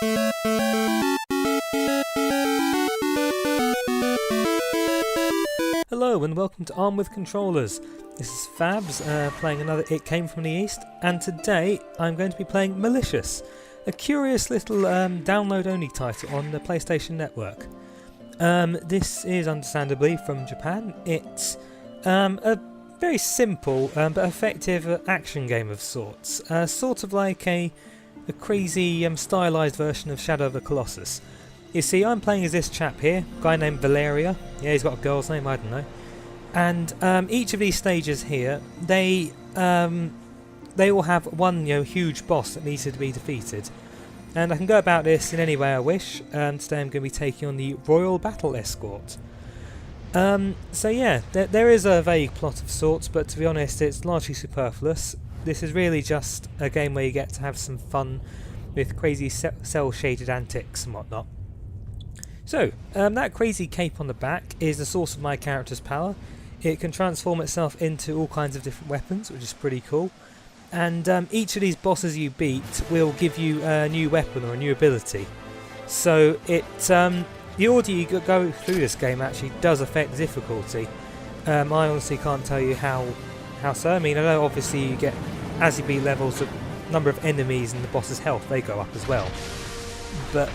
Hello and welcome to Armed with Controllers. This is Fabs playing another It Came From the East, and today I'm going to be playing Malicious, a curious little download-only title on the PlayStation Network. This is understandably from Japan. It's a very simple but effective action game of sorts, sort of like a crazy stylised version of Shadow of the Colossus. You see, I'm playing as this chap here, a guy named Valeria. Yeah, he's got a girl's name, I don't know. And each of these stages here, they all have one huge boss that needs to be defeated. And I can go about this in any way I wish. Today I'm going to be taking on the Royal Battle Escort. So yeah, there is a vague plot of sorts, but to be honest, it's largely superfluous. This is really just a game where you get to have some fun with crazy cel-shaded antics and whatnot. So, that crazy cape on the back is the source of my character's power. It can transform itself into all kinds of different weapons, which is pretty cool. And each of these bosses you beat will give you a new weapon or a new ability. So the order you go through this game actually does affect difficulty. I honestly can't tell you how so. I mean, I know obviously you get, as you beat levels, the number of enemies and the boss's health, they go up as well. But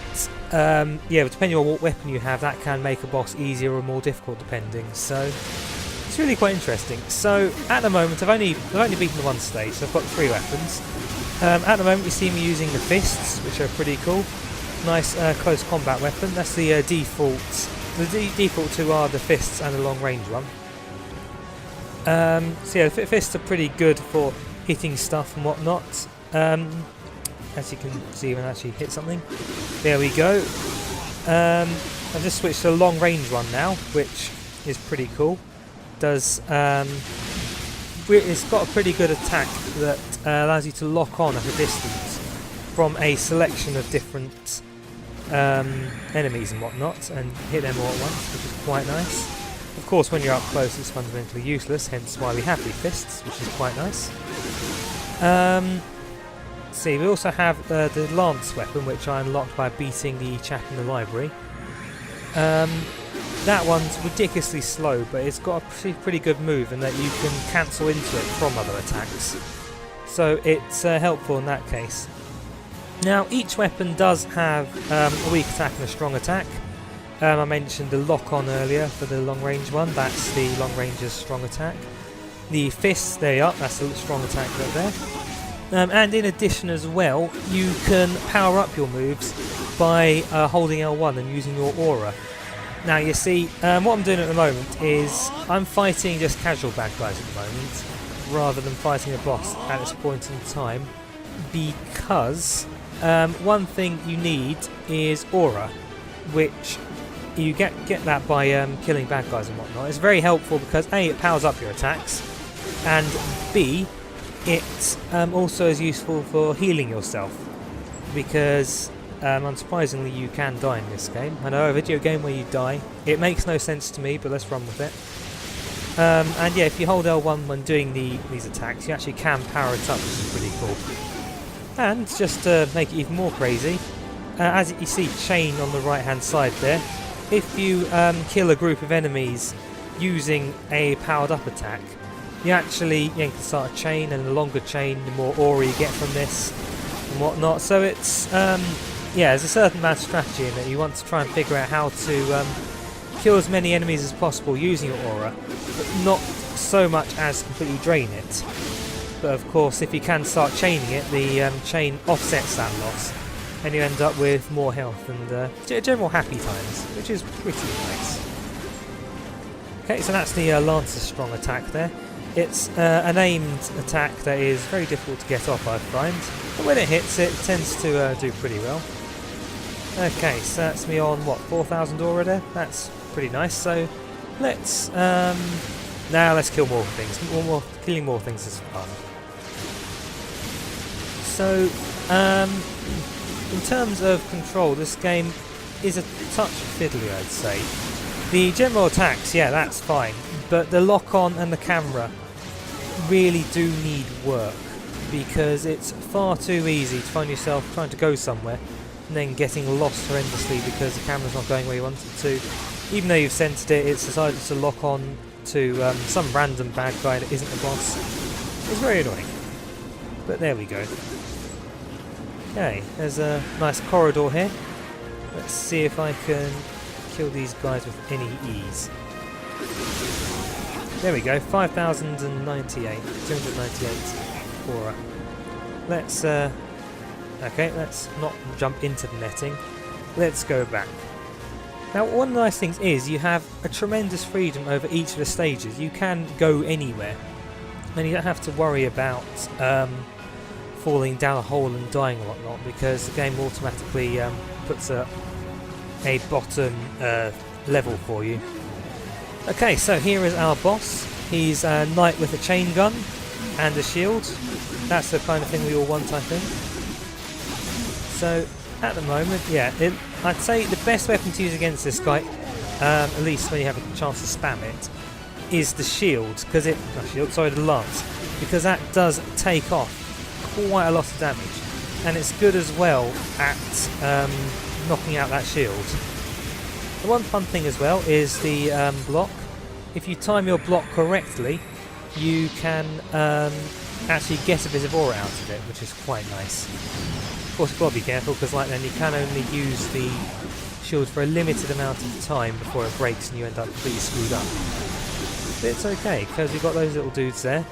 yeah, depending on what weapon you have, that can make a boss easier or more difficult depending. So it's really quite interesting. So at the moment, I've only beaten the one stage, so I've got 3 weapons. At the moment, you see me using the fists, which are pretty cool. Nice close combat weapon. That's the default. The default 2 are the fists and the long range one. So yeah, the fists are pretty good for hitting stuff and whatnot. As you can see when I actually hit something. There we go. I've just switched to a long range one now, which is pretty cool. It's got a pretty good attack that allows you to lock on at a distance from a selection of different enemies and whatnot, and hit them all at once, which is quite nice. Of course, when you're up close, it's fundamentally useless, hence why we have the fists, which is quite nice. See, we also have the lance weapon, which I unlocked by beating the chap in the library. That one's ridiculously slow, but it's got a pretty good move in that you can cancel into it from other attacks. So it's helpful in that case. Now, each weapon does have a weak attack and a strong attack. I mentioned the lock-on earlier for the long-range one. That's the long-ranger's strong attack. The fists, there you are, that's the strong attack right there. And in addition as well, you can power up your moves by holding L1 and using your aura. Now you see, what I'm doing at the moment is I'm fighting just casual bad guys at the moment, rather than fighting a boss at this point in time, because one thing you need is aura, which you get that by killing bad guys and whatnot. It's very helpful because A, it powers up your attacks, and B, it also is useful for healing yourself, because unsurprisingly you can die in this game. I know, a video game where you die, it makes no sense to me, but let's run with it. And yeah, if you hold L1 when doing these attacks, you actually can power it up, which is pretty cool. And just to make it even more crazy, as you see chain on the right hand side there, if you kill a group of enemies using a powered up attack, you actually can start a chain, and the longer chain, the more aura you get from this and whatnot. So it's yeah, there's a certain amount of strategy in it. You want to try and figure out how to kill as many enemies as possible using your aura, but not so much as completely drain it. But of course, if you can start chaining it, the chain offsets that loss, and you end up with more health and general happy times, which is pretty nice. Okay, so that's the Lancer's strong attack there. It's an aimed attack that is very difficult to get off, I find, but when it hits it tends to do pretty well. Okay, so that's me on, what, 4,000 aura there? That's pretty nice, so let's now let's kill more things. Killing more things is fun. So, in terms of control, this game is a touch fiddly, I'd say. The general attacks, yeah, that's fine, but the lock-on and the camera really do need work, because it's far too easy to find yourself trying to go somewhere and then getting lost horrendously because the camera's not going where you want it to. Even though you've centered it, it's decided to lock on to some random bad guy that isn't the boss. It's very annoying. But there we go. Okay, there's a nice corridor here. Let's see if I can kill these guys with any ease. There we go, 5,098, 298 aura. Let's, okay, let's not jump into the netting. Let's go back. Now, one of the nice things is you have a tremendous freedom over each of the stages. You can go anywhere, and you don't have to worry about falling down a hole and dying and whatnot, because the game automatically puts a bottom level for you. Okay, so here is our boss. He's a knight with a chain gun and a shield. That's the kind of thing we all want, I think. So, at the moment, yeah, I'd say the best weapon to use against this guy, at least when you have a chance to spam it, is the shield, because the lance, because that does take off quite a lot of damage, and it's good as well at knocking out that shield. The one fun thing as well is the block. If you time your block correctly, you can actually get a bit of aura out of it, which is quite nice. Of course, you've got to be careful, because like then you can only use the shield for a limited amount of time before it breaks and you end up completely screwed up. But it's okay, because you've got those little dudes there.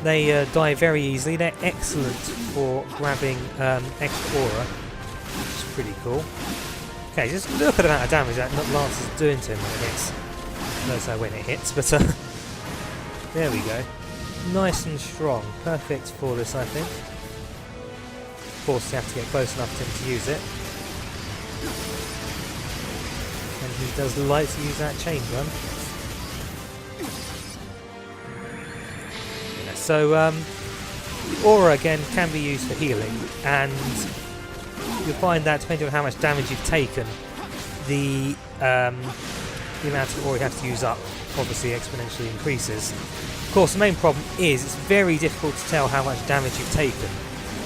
They die very easily. They're excellent for grabbing extra aura, which is pretty cool. Okay, just look at the amount of damage that lance is doing to him when it hits. Notice how when it hits, but there we go. Nice and strong. Perfect for this, I think. Of course, you have to get close enough to him to use it. And he does like to use that chain gun. Yeah, so, aura again can be used for healing, and you'll find that depending on how much damage you've taken, the amount of aura you have to use up obviously exponentially increases. Of course, the main problem is it's very difficult to tell how much damage you've taken,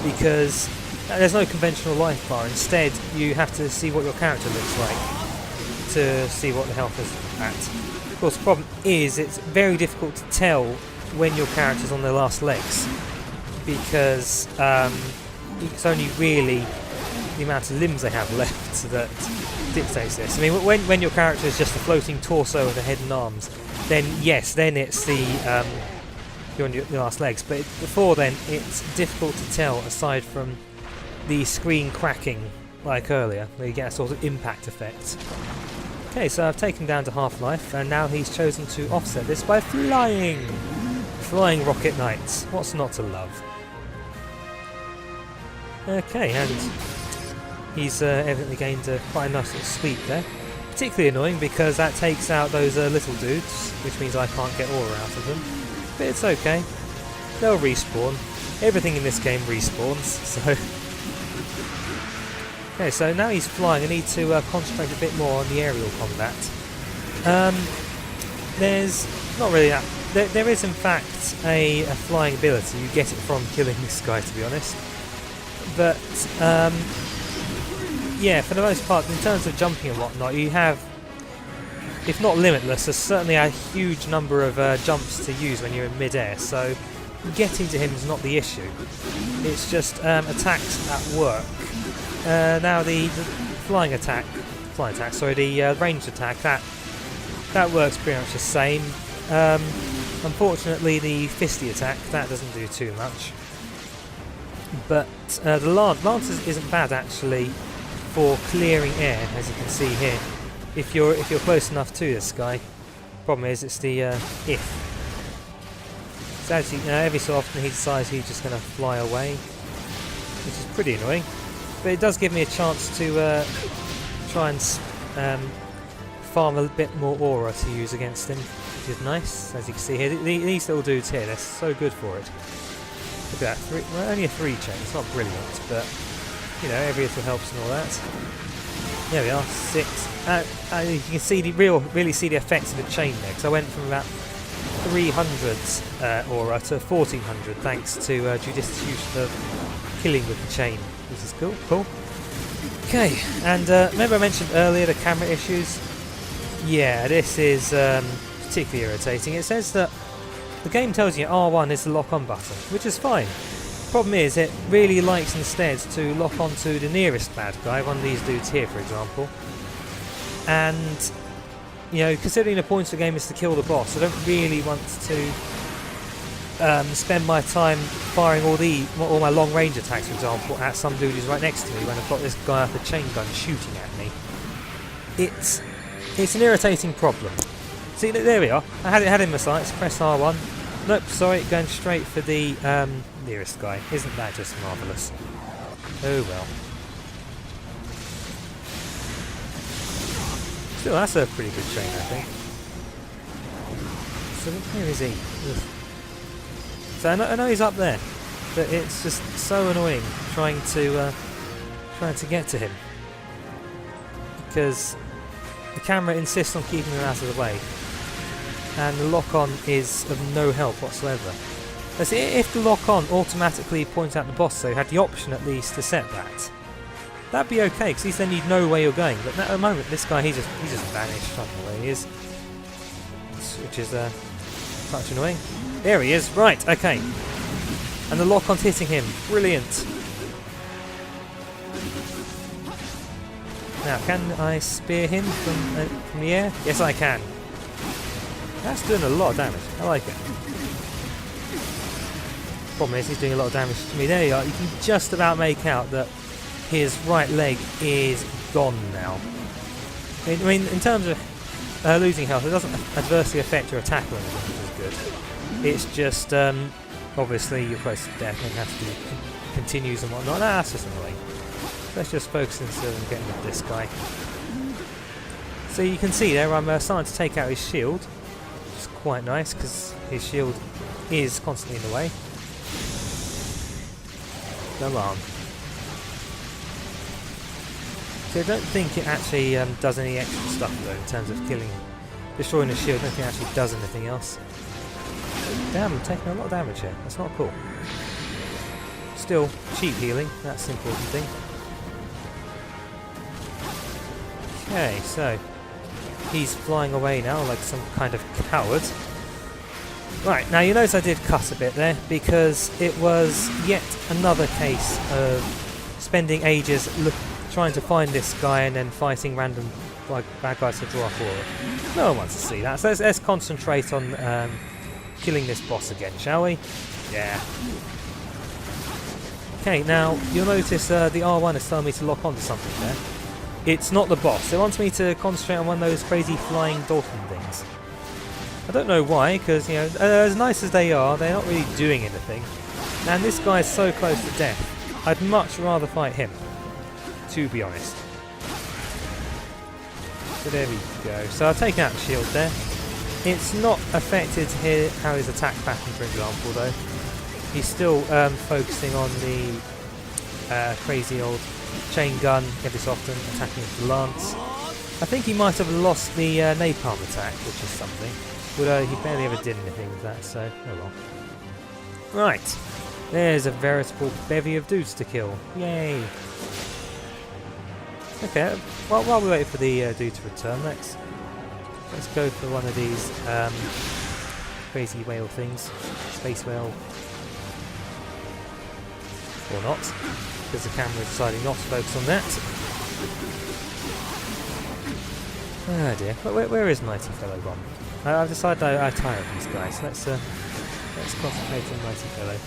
because there's no conventional life bar. Instead, you have to see what your character looks like to see what the health is at. Of course, the problem is it's very difficult to tell when your character's on their last legs, because it's only really the amount of limbs they have left that dictates this. I mean, when your character is just a floating torso with a head and arms, then yes, then it's the you're on your last legs. But before then, it's difficult to tell aside from the screen cracking, like earlier, where you get a sort of impact effect. Okay, so I've taken down to half-life, and now he's chosen to offset this by flying! Flying rocket knights. What's not to love? Okay, and he's evidently gained quite a nice little sweep there. Particularly annoying because that takes out those little dudes, which means I can't get aura out of them. But it's okay. They'll respawn. Everything in this game respawns, so... Okay, so now he's flying. I need to concentrate a bit more on the aerial combat. There's not really that... There is in fact a flying ability. You get it from killing this guy, to be honest. But... yeah, for the most part, in terms of jumping and whatnot, you have, if not limitless, there's certainly a huge number of jumps to use when you're in mid-air, so getting to him is not the issue. It's just attacks at work. Now the flying attack, the ranged attack, that works pretty much the same. Unfortunately, the fisty attack, that doesn't do too much. But the lance isn't bad actually for clearing air, as you can see here. If you're close enough to this guy. Problem is, it's the if. So actually, every so often he decides he's just going to fly away, which is pretty annoying. But it does give me a chance to try and farm a bit more aura to use against him, which is nice. As you can see here, these little dudes here, they're so good for it. Look at that, well, only a 3 chain. It's not brilliant, but you know, every little helps and all that. There we are, 6. You can see really see the effects of the chain there, because I went from about 300 aura to 1400 thanks to judicious use of killing with the chain, which is cool. Okay, and remember I mentioned earlier the camera issues? Yeah, this is particularly irritating. It says that the game tells you R1 is the lock-on button, which is fine. Problem is, it really likes instead to lock onto the nearest bad guy, one of these dudes here for example. And, you know, considering the point of the game is to kill the boss, I don't really want to spend my time firing all my long range attacks, for example, at some dude who's right next to me when I've got this guy with a chain gun shooting at me. It's an irritating problem. See, there we are. I had it in my sights. Press R1. Nope, sorry, going straight for the nearest guy. Isn't that just marvellous? Oh well. Still, that's a pretty good chain, I think. So where is he? Ugh. So I know he's up there, but it's just so annoying trying to get to him because the camera insists on keeping him out of the way, and the lock-on is of no help whatsoever. As if the lock-on automatically points out the boss, so you had the option at least to set that, that'd be okay, because at least then you'd know where you're going. But at the moment, this guy he just vanished. I don't know where he is, which is such annoying. There he is. Right, okay. And the lock-on's hitting him. Brilliant. Now, can I spear him from the air? Yes, I can. That's doing a lot of damage. I like it. Problem is, he's doing a lot of damage to me. There you are. You can just about make out that his right leg is gone now. I mean, in terms of losing health, it doesn't adversely affect your attack or anything, which is good. It's just, obviously, you're close to death and have to do continues and whatnot. That's just annoying. Let's just focus instead on getting with this guy. So you can see there, I'm starting to take out his shield, which is quite nice because his shield is constantly in the way. Come on. So I don't think it actually does any extra stuff though in terms of killing, destroying the shield. I don't think it actually does anything else. Damn, I'm taking a lot of damage here. That's not cool. Still, cheap healing. That's the important thing. Okay, so he's flying away now like some kind of coward. Right, now you notice I did cut a bit there because it was yet another case of spending ages trying to find this guy and then fighting random bad guys to draw up aura. No one wants to see that, so let's concentrate on killing this boss again, shall we? Yeah. Okay, now you'll notice the R1 is telling me to lock onto something there. It's not the boss. It wants me to concentrate on one of those crazy flying dolphin things. I don't know why, because, you know, as nice as they are, they're not really doing anything. And this guy's so close to death. I'd much rather fight him, to be honest. So there we go. So I've taken out the shield there. It's not affected here how his attack pattern, for example, though. He's still focusing on the crazy old chain gun every so often, attacking with the lance. I think he might have lost the napalm attack, which is something. Although he barely ever did anything with that, so oh well. Right, there's a veritable bevy of dudes to kill. Yay! Okay, while we wait for the dude to return, let's go for one of these crazy whale things. Space whale. Or not, because the camera is deciding not to focus on that. Oh dear, where is Mighty Fellow gone? I've decided I'm tired of these guys. Let's concentrate on Mighty Fellow.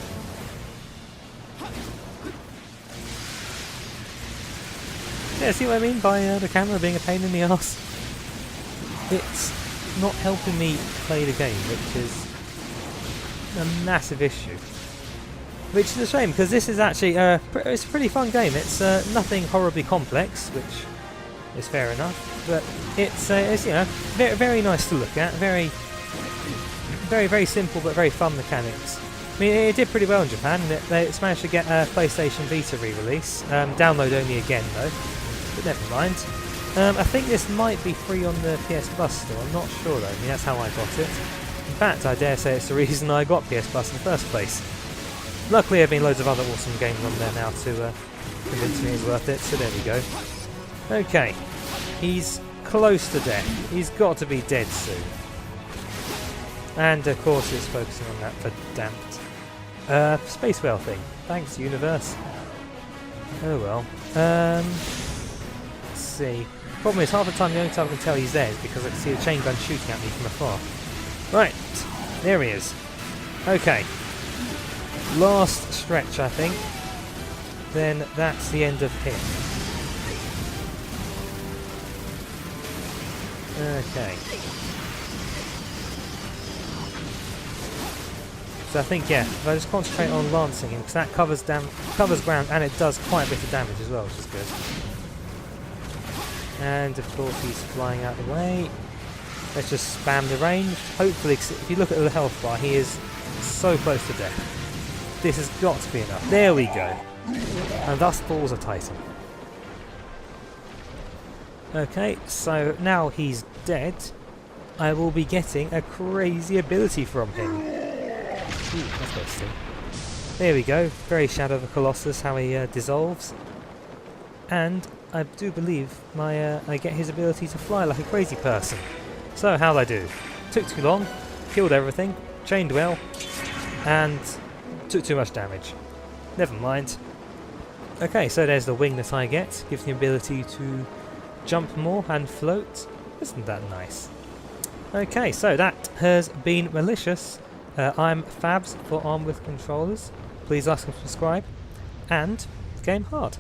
Yeah, see what I mean by the camera being a pain in the arse? It's not helping me play the game, which is a massive issue. Which is a shame, because this is actually it's a pretty fun game. It's nothing horribly complex, which is fair enough, but it's you know, very nice to look at. Very simple but very fun mechanics. I mean, it did pretty well in Japan. It's managed to get a PlayStation Vita re-release. Download only again though, but never mind. I think this might be free on the PS Plus still. I'm not sure though. I mean, that's how I got it. In fact, I dare say it's the reason I got PS Plus in the first place. Luckily, there have been loads of other awesome games on there now to convinced me it's worth it, so there we go. Okay, he's close to death. He's got to be dead soon. And of course it's focusing on that for damped. Space whale thing. Thanks, universe. Oh well. Let's see. Problem is, half the time the only time I can tell he's there is because I can see a chain gun shooting at me from afar. Right, there he is. Okay. Last stretch, I think. Then that's the end of him. Okay. So I think, yeah, if I just concentrate on lancing him, because that covers ground and it does quite a bit of damage as well, which is good. And of course he's flying out of the way. Let's just spam the range. Hopefully, if you look at the health bar, he is so close to death. This has got to be enough. There we go. And thus falls a Titan. Okay, so now he's dead, I will be getting a crazy ability from him. Ooh, that's got to see. There we go. Very Shadow of the Colossus, how he dissolves. And I do believe I get his ability to fly like a crazy person. So how'd I do? Took too long, killed everything, chained well, and took too much damage. Never mind. Okay, so there's the wing that I get. Gives the ability to jump more and float. Isn't that nice? Okay, so that has been Malicious. I'm Fabs for Armed with Controllers. Please like and subscribe. And game hard.